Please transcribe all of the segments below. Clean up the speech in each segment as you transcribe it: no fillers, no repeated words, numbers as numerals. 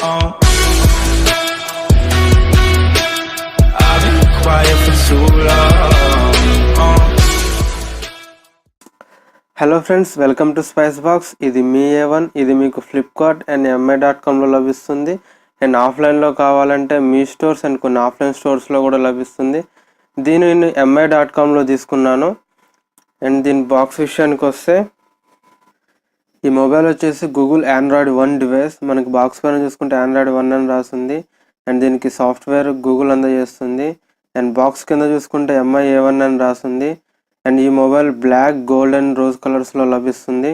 Oh, I've been quiet for too long. Oh. Hello friends, welcome to spice box. ఇది మీ A1. ఇది మీకు Flipkart and mi.comలో లభిస్తుంది. And ఆఫ్లైన్లో కావాలంటే మీ స్టోర్స్ అండ్ కొన్ని ఆఫ్లైన్ స్టోర్స్లో కూడా లభిస్తుంది. దీన్ని నేను mi.comలో తీసుకున్నాను. అండ్ దీని బాక్స్ విషయానికి వస్తే, ఈ మొబైల్ వచ్చేసి గూగుల్ ఆండ్రాయిడ్ 1 డివైస్. మనకి బాక్స్ పైన చూసుకుంటే ఆండ్రాయిడ్ 1 అని రాస్తుంది. అండ్ దీనికి సాఫ్ట్వేర్ గూగుల్ అందజేస్తుంది. అండ్ బాక్స్ కింద చూసుకుంటే MI A1 అని రాస్తుంది. అండ్ ఈ mobile black, gold and rose కలర్స్లో లభిస్తుంది.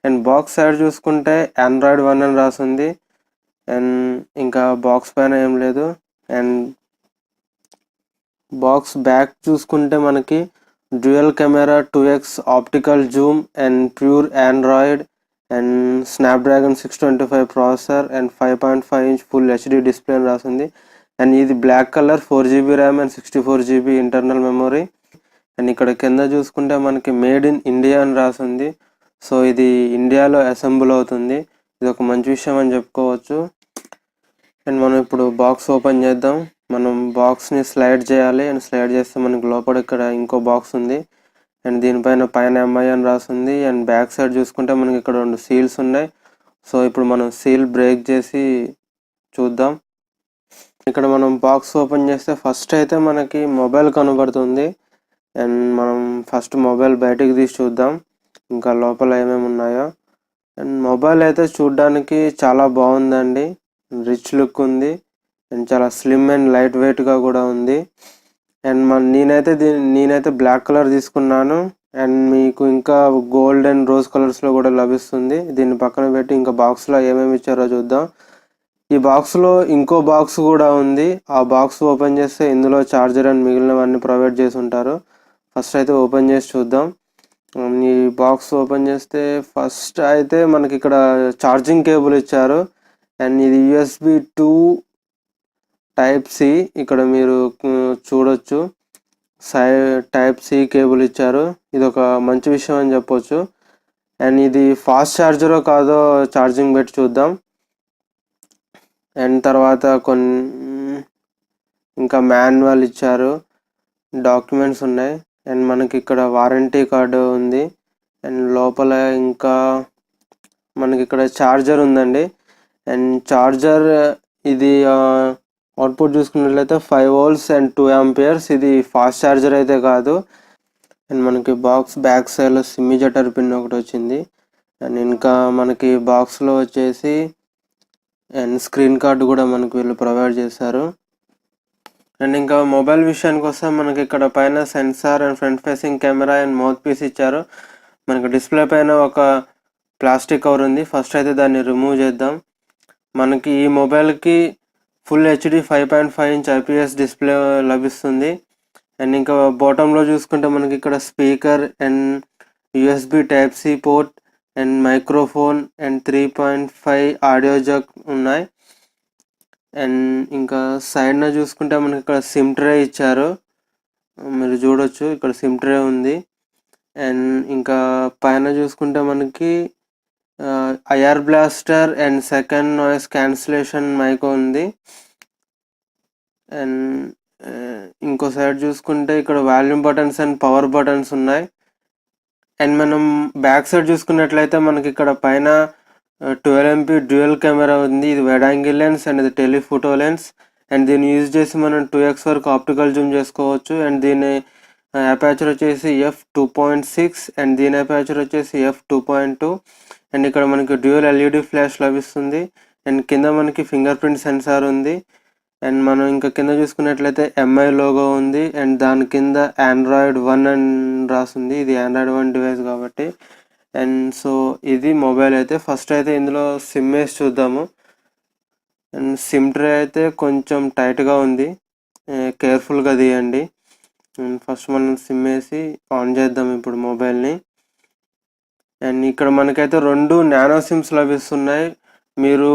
అండ్ బాక్స్ సైడ్ చూసుకుంటే ఆండ్రాయిడ్ 1 అని రాస్తుంది. అండ్ ఇంకా బాక్స్ పైన ఏం లేదు. అండ్ బాక్స్ బ్యాక్ చూసుకుంటే మనకి dual camera, 2x optical zoom and pure Android and Snapdragon 625 processor and 5.5 inch full HD display అని రాసింది. అండ్ ఇది black colour, 4GB RAM and 64GB internal memory. And ఇక్కడ కింద చూసుకుంటే మనకి మేడ్ ఇన్ ఇండియా అని రాసింది. సో ఇది ఇండియాలో అసెంబుల్ అవుతుంది. ఇది ఒక మంచి విషయం అని చెప్పుకోవచ్చు. అండ్ మనం ఇప్పుడు బాక్స్ ఓపెన్ చేద్దాం. మనం బాక్స్ని స్లైడ్ చేయాలి. అండ్ స్లైడ్ చేస్తే మనకి లోపల ఇక్కడ ఇంకో బాక్స్ ఉంది. అండ్ దీనిపైన MI అని రాస్తుంది. అండ్ బ్యాక్ సైడ్ చూసుకుంటే మనకి ఇక్కడ 2 సీల్స్ ఉన్నాయి. సో ఇప్పుడు మనం సీల్ బ్రేక్ చేసి చూద్దాం. ఇక్కడ మనం బాక్స్ ఓపెన్ చేస్తే ఫస్ట్ అయితే మనకి మొబైల్ కనబడుతుంది. అండ్ మనం ఫస్ట్ మొబైల్ బయటికి తీసి చూద్దాం ఇంకా లోపల ఏమేమి ఉన్నాయో. అండ్ మొబైల్ అయితే చూడడానికి చాలా బాగుందండి. రిచ్ లుక్ ఉంది. అండ్ చాలా స్లిమ్ అండ్ లైట్ వెయిట్గా కూడా ఉంది. అండ్ నేనైతే బ్లాక్ కలర్ తీసుకున్నాను. అండ్ మీకు ఇంకా గోల్డ్ అండ్ రోజ్ కలర్స్లో కూడా లభిస్తుంది. దీన్ని పక్కన పెట్టి ఇంకా బాక్స్లో ఏమేమి ఇచ్చారో చూద్దాం. ఈ బాక్స్లో ఇంకో బాక్స్ కూడా ఉంది. ఆ బాక్స్ ఓపెన్ చేస్తే ఇందులో చార్జర్ అండ్ మిగిలినవన్నీ ప్రొవైడ్ చేసి ఉంటారు. ఫస్ట్ అయితే ఓపెన్ చేసి చూద్దాం. ఈ బాక్స్ ఓపెన్ చేస్తే ఫస్ట్ అయితే మనకి ఇక్కడ ఛార్జింగ్ కేబుల్ ఇచ్చారు. అండ్ ఇది USB 2 Type-C. ఇక్కడ మీరు చూడొచ్చు, Type-C కేబుల్ ఇచ్చారు. ఇది ఒక మంచి విషయం అని చెప్పొచ్చు. అండ్ ఇది ఫాస్ట్ ఛార్జరో కాదో ఛార్జింగ్ పెట్టి చూద్దాం. అండ్ తర్వాత ఇంకా మాన్యువల్ ఇచ్చారు, డాక్యుమెంట్స్ ఉన్నాయి. అండ్ మనకి ఇక్కడ వారంటీ కార్డు ఉంది. అండ్ లోపల ఇంకా మనకి ఇక్కడ ఛార్జర్ ఉందండి. అండ్ ఛార్జర్ ఇది అవుట్పుట్ చూసుకున్నట్లయితే 5 volts అండ్ 2 amperes. ఇది ఫాస్ట్ ఛార్జర్ అయితే కాదు. అండ్ మనకి బాక్స్ బ్యాక్ సైడ్లో సిమ్ జటర్ పిన్ ఒకటి వచ్చింది. అండ్ ఇంకా మనకి బాక్స్లో వచ్చేసి అండ్ స్క్రీన్ కార్డు కూడా మనకి వీళ్ళు ప్రొవైడ్ చేశారు. అండ్ ఇంకా మొబైల్ విషయానికి వస్తే మనకి ఇక్కడ పైన sensor and front facing camera and mouthpiece ఇచ్చారు. మనకి డిస్ప్లే పైన ఒక ప్లాస్టిక్ కవర్ ఉంది. ఫస్ట్ అయితే దాన్ని రిమూవ్ చేద్దాం. మనకి ఈ మొబైల్కి full HD 5.5 inch IPS display లభిస్తుంది. అండ్ ఇంకా బాటంలో చూసుకుంటే మనకి ఇక్కడ speaker and USB Type-C port and microphone and 3.5 audio Jack ఉన్నాయి. అండ్ ఇంకా సైడ్న చూసుకుంటే మనకి ఇక్కడ సిమ్ ట్రే ఇచ్చారు. మీరు చూడొచ్చు ఇక్కడ సిమ్ ట్రే ఉంది. అండ్ ఇంకా పైన చూసుకుంటే మనకి IR blaster and second noise cancellation mic ఉంది. అండ్ ఇంకో సైడ్ చూసుకుంటే ఇక్కడ volume buttons and power buttons ఉన్నాయి. అండ్ మనం బ్యాక్ సైడ్ చూసుకున్నట్లయితే మనకి ఇక్కడ పైన 12MP డ్యూయల్ కెమెరా ఉంది. ఇది వైడ్ యాంగిల్ లెన్స్ అండ్ ఇది టెలిఫోటో లెన్స్. అండ్ దీన్ని యూజ్ చేసి మనం 2x వరకు ఆప్టికల్ జూమ్ చేసుకోవచ్చు. అండ్ దీని అపేచర్ వచ్చేసి f2.6 అండ్ దీని అపేచర్ వచ్చేసి f2.2. అండ్ ఇక్కడ మనకి డ్యూయల్ LED ఫ్లాష్ లభిస్తుంది. అండ్ కింద మనకి ఫింగర్ ప్రింట్ సెన్సార్ ఉంది. అండ్ మనం ఇంకా కింద చూసుకున్నట్లయితే MI లోగో ఉంది. అండ్ దాని కింద ఆండ్రాయిడ్ 1 అని రాస్తుంది. ఇది ఆండ్రాయిడ్ 1 డివైస్ కాబట్టి. అండ్ సో ఇది మొబైల్ అయితే ఫస్ట్ అయితే ఇందులో సిమ్ వేసి చూద్దాము. అండ్ సిమ్ ట్రే అయితే కొంచెం టైట్గా ఉంది, కేర్ఫుల్గా తీయండి. అండ్ ఫస్ట్ మనం సిమ్ వేసి ఆన్ చేద్దాం ఇప్పుడు మొబైల్ని. అండ్ ఇక్కడ మనకైతే 2 నానో సిమ్స్ లభిస్తున్నాయి. మీరు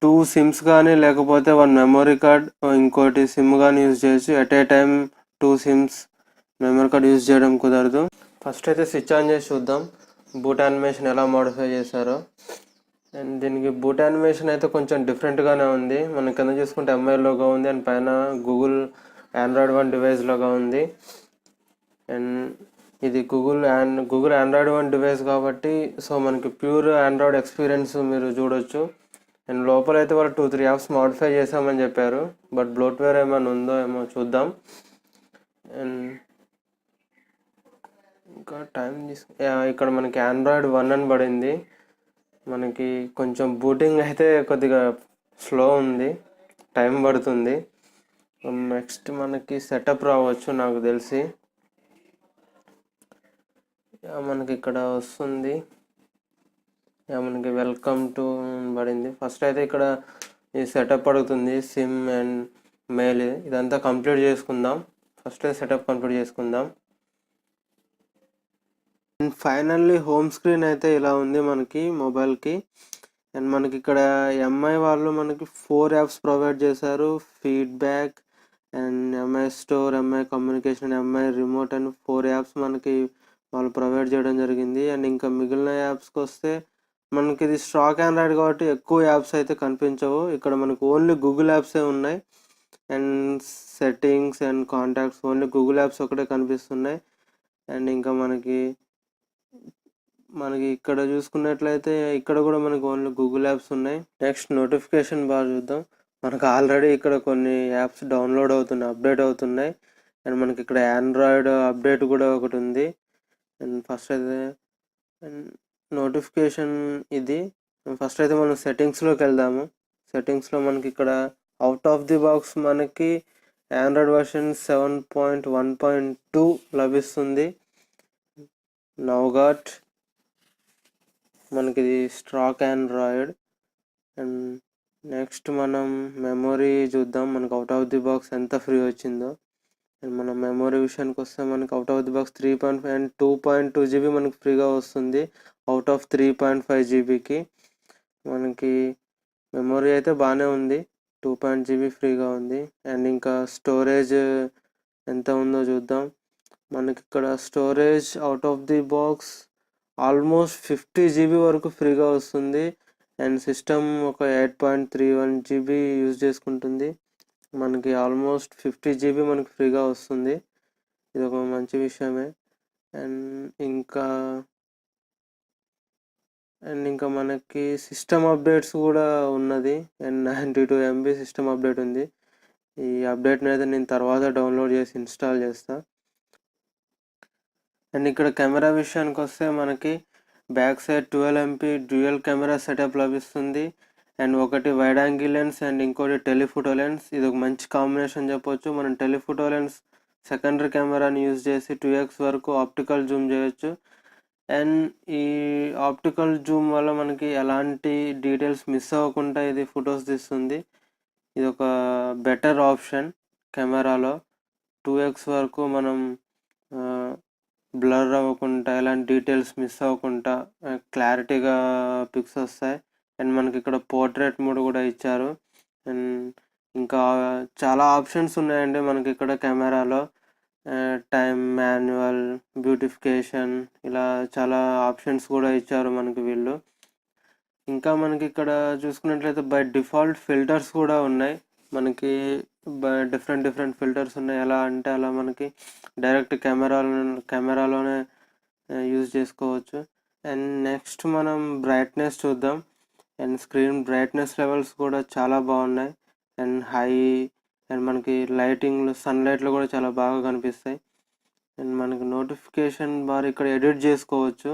2 సిమ్స్ కానీ లేకపోతే 1 మెమొరీ కార్డ్ ఇంకోటి సిమ్ కానీ యూజ్ చేయొచ్చు. At a time 2 sims memory card use చేయడం కుదరదు. ఫస్ట్ అయితే స్విచ్ ఆన్ చేసి చూద్దాం బూట్ యానిమేషన్ ఎలా మోడిఫై చేశారో. అండ్ దీనికి బూట్ యానిమేషన్ అయితే కొంచెం డిఫరెంట్గానే ఉంది. మనం కింద చూసుకుంటే ఎంఐ లోగో ఉంది అండ్ పైన గూగుల్ ఆండ్రాయిడ్ 1 డివైస్ లోగా ఉంది. అండ్ ఇది గూగుల్ ఆండ్రాయిడ్ 1 డివైస్ కాబట్టి సో మనకి ప్యూర్ ఆండ్రాయిడ్ ఎక్స్పీరియన్స్ మీరు చూడొచ్చు. అండ్ లోపల అయితే వాళ్ళు 2-3 యాప్స్ మాడిఫై చేసామని చెప్పారు, బట్ బ్లోట్వేర్ ఏమైనా ఉందో ఏమో చూద్దాం. అండ్ ఇంకా ఇక్కడ మనకి ఆండ్రాయిడ్ 1 అని పడింది. మనకి కొంచెం బూటింగ్ అయితే కొద్దిగా స్లో ఉంది, టైం పడుతుంది. నెక్స్ట్ మనకి సెటప్ రావచ్చు నాకు తెలిసి. మనకి ఇక్కడ వస్తుంది, మనకి వెల్కమ్ టు పడింది. ఫస్ట్ అయితే ఇక్కడ ఈ సెటప్ అడుగుతుంది, సిమ్ అండ్ మెయిల్, ఇదంతా కంప్లీట్ చేసుకుందాం. ఫస్ట్ అయితే సెటప్ కంప్లీట్ చేసుకుందాం. అండ్ ఫైనల్లీ హోమ్ స్క్రీన్ అయితే ఇలా ఉంది మనకి మొబైల్కి. అండ్ మనకి ఇక్కడ ఎంఐ వాళ్ళు మనకి 4 యాప్స్ ప్రొవైడ్ చేశారు, feedback and MI store, MI communication, MI remote and 4 apps మనకి వాళ్ళు ప్రొవైడ్ చేయడం జరిగింది. అండ్ ఇంకా మిగిలిన యాప్స్కి వస్తే మనకి ఇది స్టాక్ ఆండ్రాయిడ్ కాబట్టి ఎక్కువ యాప్స్ అయితే కనిపించవు. ఇక్కడ మనకు ఓన్లీ గూగుల్ యాప్సే ఉన్నాయి. And settings and contacts only Google apps ఒకటే కనిపిస్తున్నాయి. అండ్ ఇంకా మనకి ఇక్కడ చూసుకున్నట్లయితే ఇక్కడ కూడా మనకు ఓన్లీ గూగుల్ యాప్స్ ఉన్నాయి. నెక్స్ట్ నోటిఫికేషన్ బార్ చూద్దాం. మనకు ఆల్రెడీ ఇక్కడ కొన్ని యాప్స్ డౌన్లోడ్ అవుతున్నాయి, అప్డేట్ అవుతున్నాయి. అండ్ మనకి ఇక్కడ ఆండ్రాయిడ్ అప్డేట్ కూడా ఒకటి ఉంది. అండ్ ఫస్ట్ అయితే నోటిఫికేషన్ ఇది. ఫస్ట్ అయితే మనం సెట్టింగ్స్లోకి వెళ్దాము. సెట్టింగ్స్లో మనకి ఇక్కడ అవుట్ ఆఫ్ ది బాక్స్ మనకి ఆండ్రాయిడ్ వర్షన్ 7.1.2 లభిస్తుంది. నౌగాట్ మనకి ఇది స్టాక్ ఆండ్రాయిడ్. అండ్ నెక్స్ట్ మనం మెమొరీ చూద్దాం, మనకు అవుట్ ఆఫ్ ది బాక్స్ ఎంత ఫ్రీ వచ్చిందో. అండ్ మన మెమొరీ విషయానికి వస్తే మనకి out of the box 3.5 and 2.2 GB మనకి ఫ్రీగా వస్తుంది అవుట్ ఆఫ్ 3.5 GBకి. మనకి మెమొరీ అయితే బాగానే ఉంది, 2.0 GB ఫ్రీగా ఉంది. అండ్ ఇంకా స్టోరేజ్ ఎంత ఉందో చూద్దాం. మనకి ఇక్కడ storage out of the box almost 50 GB వరకు ఫ్రీగా వస్తుంది. అండ్ సిస్టమ్ ఒక 8.31 GB యూజ్ చేసుకుంటుంది. మనకి ఆల్మోస్ట్ 50 GB మనకి ఫ్రీగా వస్తుంది, ఇది ఒక మంచి విషయమే. అండ్ ఇంకా మనకి సిస్టమ్ అప్డేట్స్ కూడా ఉన్నది. అండ్ 92 MB సిస్టమ్ అప్డేట్ ఉంది. ఈ అప్డేట్ని అయితే నేను తర్వాత డౌన్లోడ్ చేసి ఇన్స్టాల్ చేస్తాను. అండ్ ఇక్కడ కెమెరా విషయానికి వస్తే మనకి back side 12 MP dual camera setup లభిస్తుంది. అండ్ ఒకటి వైడ్ యాంగిల్ లెన్స్ అండ్ ఇంకోటి టెలిఫోటో లెన్స్. ఇది ఒక మంచి కాంబినేషన్ చెప్పొచ్చు. మనం టెలిఫోటో లెన్స్ సెకండరీ కెమెరాని యూజ్ చేసి 2x వరకు ఆప్టికల్ జూమ్ చేయొచ్చు. అండ్ ఈ ఆప్టికల్ జూమ్ వల్ల మనకి ఎలాంటి డీటెయిల్స్ మిస్ అవ్వకుండా ఇది ఫొటోస్ తీస్తుంది. ఇది ఒక బెటర్ ఆప్షన్ కెమెరాలో. 2x వరకు మనం బ్లర్ అవ్వకుండా, ఎలాంటి డీటెయిల్స్ మిస్ అవ్వకుండా క్లారిటీగా పిక్స్ వస్తాయి. అండ్ మనకి ఇక్కడ పోర్ట్రేట్ మోడ్ కూడా ఇచ్చారు. అండ్ ఇంకా చాలా ఆప్షన్స్ ఉన్నాయండి మనకి ఇక్కడ కెమెరాలో. టైం, మాన్యువల్, బ్యూటిఫికేషన్, ఇలా చాలా ఆప్షన్స్ కూడా ఇచ్చారు మనకి వీళ్ళు. ఇంకా మనకి ఇక్కడ చూసుకున్నట్లయితే బై డిఫాల్ట్ ఫిల్టర్స్ కూడా ఉన్నాయి. మనకి డిఫరెంట్ ఫిల్టర్స్ ఉన్నాయి. ఎలా అంటే అలా మనకి డైరెక్ట్ కెమెరాలోనే యూజ్ చేసుకోవచ్చు. అండ్ నెక్స్ట్ మనం బ్రైట్నెస్ చూద్దాం. అండ్ స్క్రీన్ బ్రైట్నెస్ లెవెల్స్ కూడా చాలా బాగున్నాయి. అండ్ హై అండ్ మనకి లైటింగ్లో సన్లైట్లో కూడా చాలా బాగా కనిపిస్తాయి. అండ్ మనకి నోటిఫికేషన్ బార్ ఇక్కడ ఎడిట్ చేసుకోవచ్చు.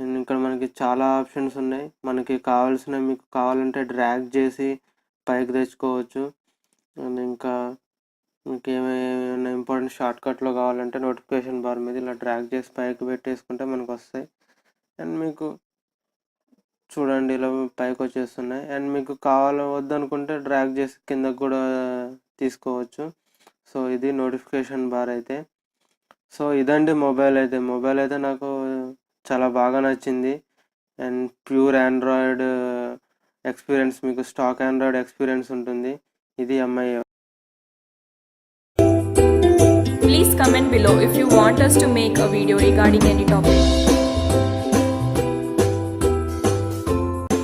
అండ్ ఇక్కడ మనకి చాలా ఆప్షన్స్ ఉన్నాయి. మనకి మీకు కావాలంటే డ్రాగ్ చేసి పైకి తెచ్చుకోవచ్చు. అండ్ ఇంకా మీకు ఏమైనా ఇంపార్టెంట్ షార్ట్కట్లో కావాలంటే నోటిఫికేషన్ బార్ మీద ఇలా డ్రాగ్ చేసి పైకి పెట్టేసుకుంటే మనకు వస్తాయి. అండ్ మీకు చూడండి ఇలా పైకి వచ్చేస్తున్నాయి. అండ్ మీకు వద్దనుకుంటే డ్రాగ్ చేసి కిందకు కూడా తీసుకోవచ్చు. సో ఇది నోటిఫికేషన్ బార్ అయితే. సో ఇదండి మొబైల్ అయితే నాకు చాలా బాగా నచ్చింది. అండ్ ప్యూర్ ఆండ్రాయిడ్ ఎక్స్పీరియన్స్, మీకు స్టాక్ ఆండ్రాయిడ్ ఎక్స్పీరియన్స్ ఉంటుంది. ఇది MI. Please comment below if you want us to make a video regarding any topic.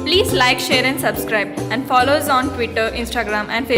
Please Please like, share and subscribe and follow us on Twitter, Instagram and Facebook.